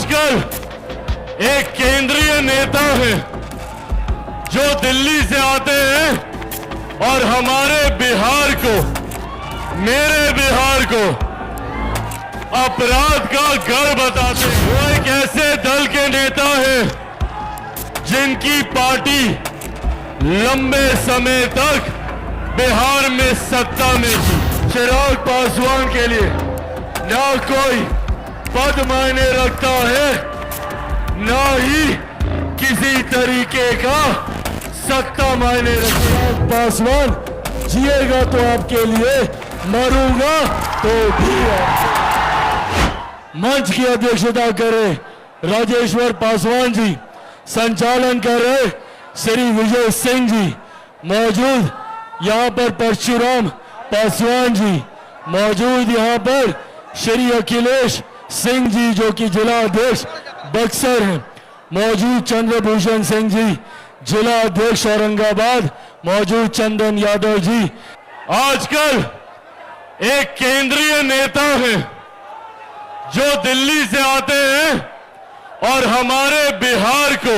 आजकल एक केंद्रीय नेता है जो दिल्ली से आते हैं और हमारे बिहार को, मेरे बिहार को अपराध का गढ़ बताते हैं। वो एक ऐसे दल के नेता हैं जिनकी पार्टी लंबे समय तक बिहार में सत्ता में थी। चिराग पासवान के लिए ना कोई पद मायने रखता है, ना ही किसी तरीके का सत्ता मायने रखता है। पासवान जिएगा तो आपके लिए, मरूंगा तो भी आपके। मंच की अध्यक्षता करे राजेश्वर पासवान जी, संचालन कर रहे श्री विजय सिंह जी, मौजूद यहाँ पर परशुराम पासवान जी, मौजूद यहाँ पर श्री अखिलेश सिंह जी जो कि जिला अध्यक्ष बक्सर हैं, मौजूद चंद्रभूषण सिंह जी जिला अध्यक्ष औरंगाबाद, मौजूद चंदन यादव जी। आजकल एक केंद्रीय नेता है जो दिल्ली से आते हैं और हमारे बिहार को,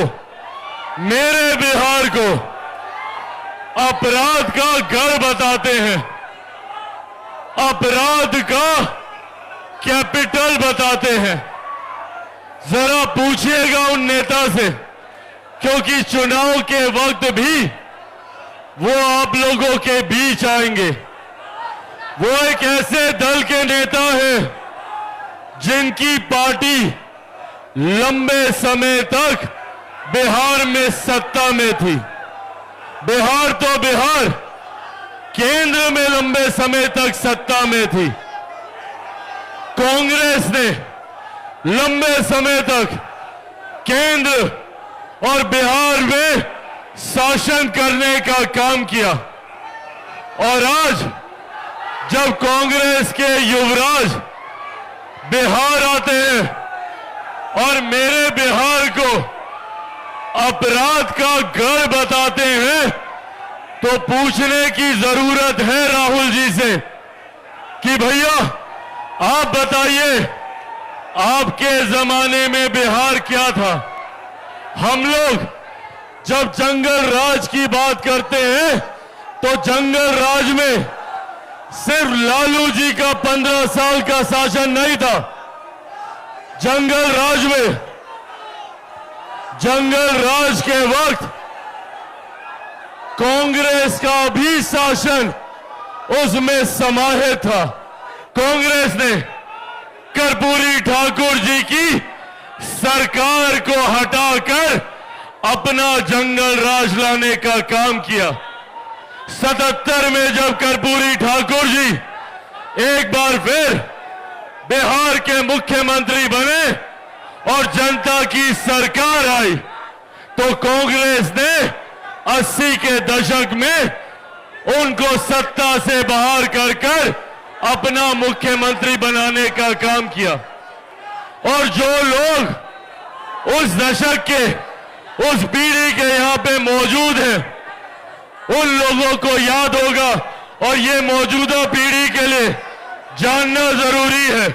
मेरे बिहार को अपराध का गढ़ बताते हैं, अपराध का कैपिटल बताते हैं। जरा पूछिएगा उन नेता से, क्योंकि चुनाव के वक्त भी वो आप लोगों के बीच आएंगे। वो एक ऐसे दल के नेता हैं जिनकी पार्टी लंबे समय तक बिहार में सत्ता में थी। बिहार तो बिहार, केंद्र में लंबे समय तक सत्ता में थी। कांग्रेस ने लंबे समय तक केंद्र और बिहार में शासन करने का काम किया, और आज जब कांग्रेस के युवराज बिहार आते हैं और मेरे बिहार को अपराध का गढ़ बताते हैं, तो पूछने की जरूरत है राहुल जी से कि भैया आप बताइए, आपके जमाने में बिहार क्या था? हम लोग जब जंगल राज की बात करते हैं तो जंगल राज में सिर्फ लालू जी का 15 साल का शासन नहीं था। जंगल राज के वक्त कांग्रेस का भी शासन उसमें समाहित था। कांग्रेस ने कर्पूरी ठाकुर जी की सरकार को हटाकर अपना जंगल राज लाने का काम किया। 77 में जब कर्पूरी ठाकुर जी एक बार फिर बिहार के मुख्यमंत्री बने और जनता की सरकार आई, तो कांग्रेस ने 80 के दशक में उनको सत्ता से बाहर कर अपना मुख्यमंत्री बनाने का काम किया। और जो लोग उस दशक के, उस पीढ़ी के यहाँ पे मौजूद हैं, उन लोगों को याद होगा, और ये मौजूदा पीढ़ी के लिए जानना जरूरी है,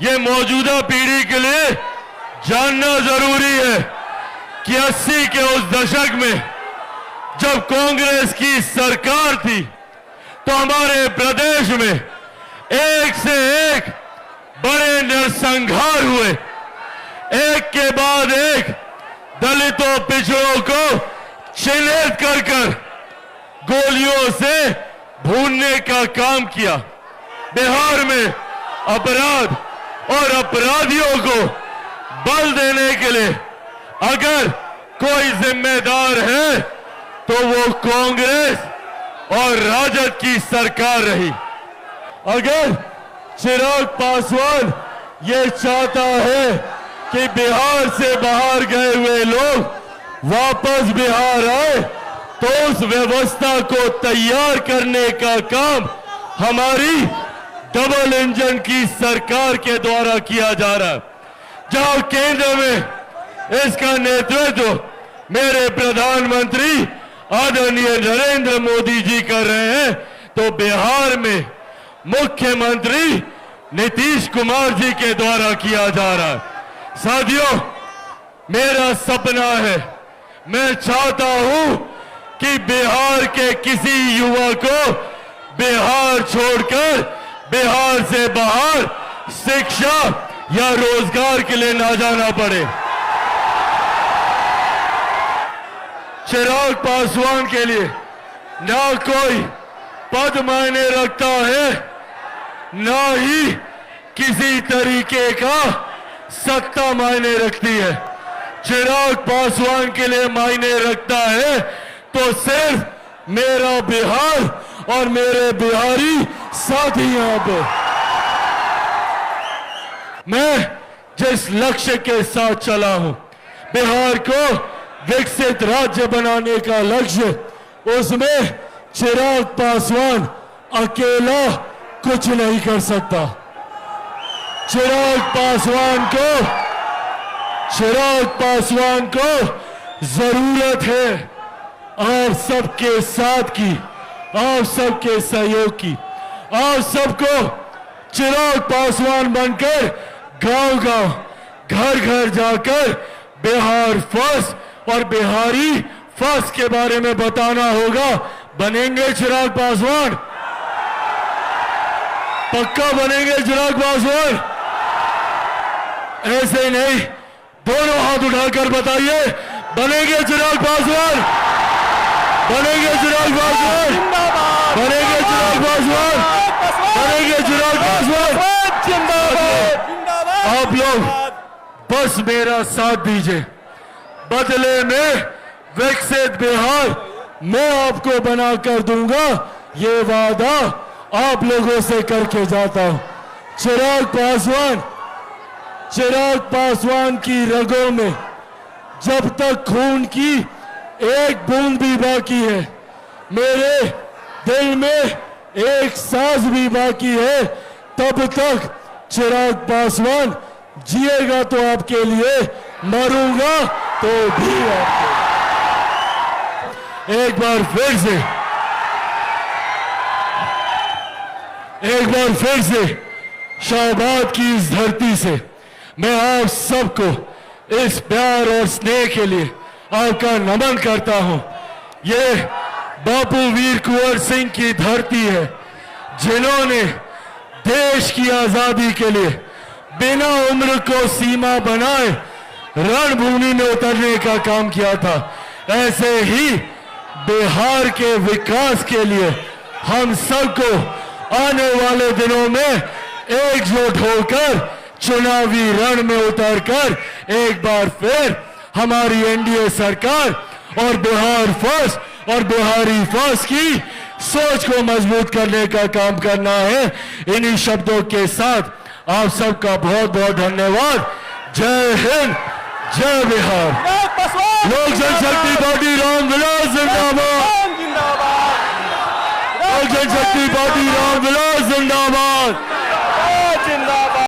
ये मौजूदा पीढ़ी के लिए जानना जरूरी है कि 80 के उस दशक में जब कांग्रेस की सरकार थी तो हमारे प्रदेश में एक से एक बड़े नरसंहार हुए। एक के बाद एक दलितों, पिछड़ों को चिन्हित कर गोलियों से भूनने का काम किया। बिहार में अपराध और अपराधियों को बल देने के लिए अगर कोई जिम्मेदार है तो वो कांग्रेस और राजद की सरकार रही। अगर चिराग पासवान ये चाहता है कि बिहार से बाहर गए हुए लोग वापस बिहार आए, तो उस व्यवस्था को तैयार करने का काम हमारी डबल इंजन की सरकार के द्वारा किया जा रहा है। जहां केंद्र में इसका नेतृत्व मेरे प्रधानमंत्री आदरणीय नरेंद्र मोदी जी कर रहे हैं, तो बिहार में मुख्यमंत्री नीतीश कुमार जी के द्वारा किया जा रहा है। साथियों, मेरा सपना है, मैं चाहता हूं कि बिहार के किसी युवा को बिहार छोड़कर बिहार से बाहर शिक्षा या रोजगार के लिए ना जाना पड़े। चिराग पासवान के लिए ना कोई पद मायने रखता है, ना ही किसी तरीके का सत्ता मायने रखती है। चिराग पासवान के लिए मायने रखता है तो सिर्फ मेरा बिहार और मेरे बिहारी साथी यहां पे। मैं जिस लक्ष्य के साथ चला हूं, बिहार को विकसित राज्य बनाने का लक्ष्य, उसमें चिराग पासवान अकेला कुछ नहीं कर सकता। चिराग पासवान को जरूरत है आप सबके साथ की, आप सबके सहयोग की। आप सबको चिराग पासवान बनकर गांव-गांव, घर-घर जाकर बिहार फर्स्ट और बिहारी फर्स्ट के बारे में बताना होगा। बनेंगे चिराग पासवान? पक्का बनेंगे चिराग पासवान? ऐसे नहीं, दोनों हाथ उठाकर बताइए, बनेंगे चिराग पासवान? बनेंगे चिराग पासवान? बनेंगे चिराग पासवान? बनेंगे चिराग पासवान? आप लोग बस मेरा साथ दीजिए, बदले में विकसित बिहार मैं आपको बनाकर दूंगा, ये वादा आप लोगों से करके जाता हूं। चिराग पासवान की रगों में जब तक खून की एक बूंद भी बाकी है, मेरे दिल में एक सांस भी बाकी है, तब तक चिराग पासवान जिएगा तो आपके लिए, मरूंगा तो भी आपके लिए। एक बार फिर से शाहबाद की इस धरती से मैं आप सबको इस प्यार और स्नेह के लिए आपका नमन करता हूं। ये बापू वीर कुंवर सिंह की धरती है, जिन्होंने देश की आजादी के लिए बिना उम्र को सीमा बनाए रणभूमि में उतरने का काम किया था। ऐसे ही बिहार के विकास के लिए हम सबको आने वाले दिनों में एकजुट होकर चुनावी रण में उतरकर एक बार फिर हमारी एनडीए सरकार और बिहार फर्स्ट और बिहारी फर्स्ट की सोच को मजबूत करने का काम करना है। इन्हीं शब्दों के साथ आप सबका बहुत बहुत धन्यवाद। जय हिंद, जय बिहार। लोक जनशक्ति पार्टी रामविलास जिंदाबाद। लोक जनशक्ति पार्टी रामविलास जिंदाबाद।